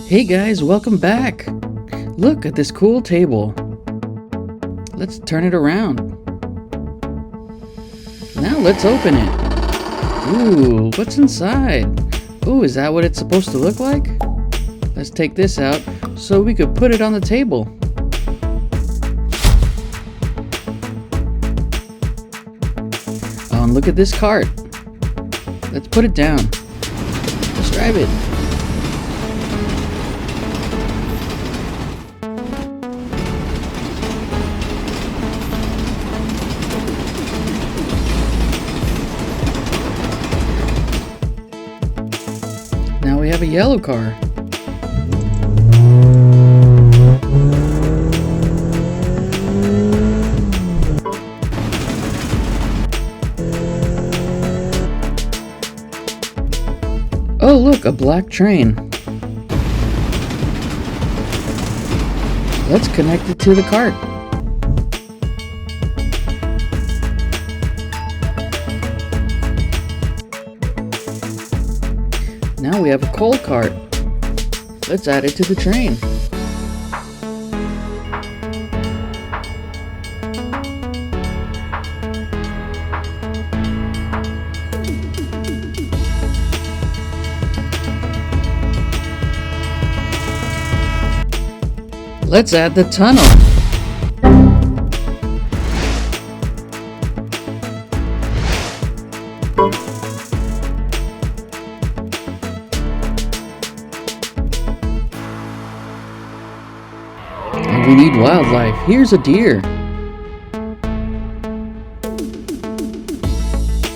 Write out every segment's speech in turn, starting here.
Hey guys, welcome back! Look at this cool table. Let's turn it around. Now let's open it. Ooh, what's inside? Ooh, is that what it's supposed to look like? Let's take this out so we could put it on the table. Oh, and look at this cart. Let's put it down. Let's drive it. Now we have a yellow car. Oh look, a black train. Let's connect it to the cart. Now we have a coal cart. Let's add it to the train. Let's add the tunnel. And we need wildlife. Here's a deer.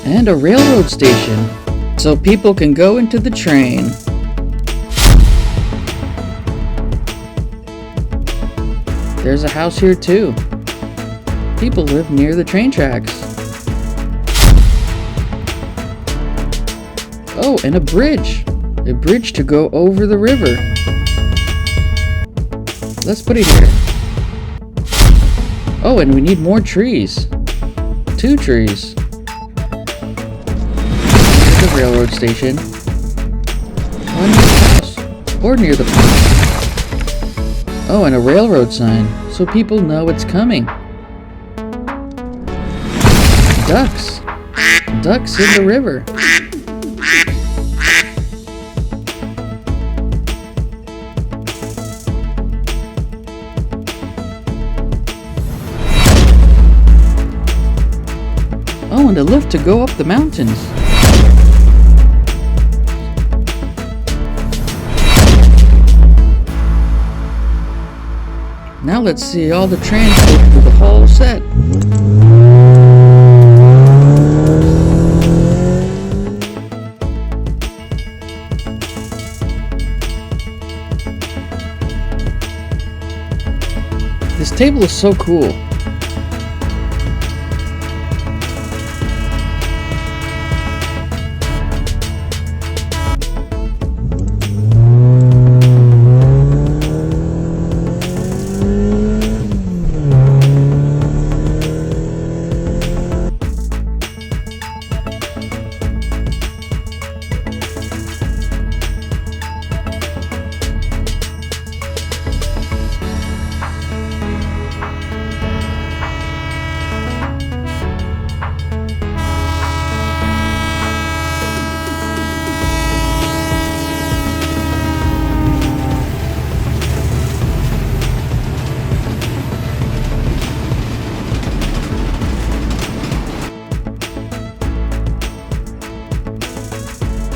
And a railroad station, so people can go into the train. There's a house here too. People live near the train tracks. Oh, and a bridge. A bridge to go over the river. Let's put it here. Oh, and we need more trees. 2 trees. Here's the railroad station. One near the house. Or near the park. Oh, and a railroad sign, so people know it's coming. Ducks. Ducks in the river. Oh, and a lift to go up the mountains. Now let's see all the trains go through the whole set. This table is so cool.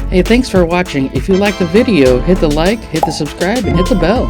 Hey, thanks for watching. If you liked the video, hit the like, hit the subscribe, and hit the bell.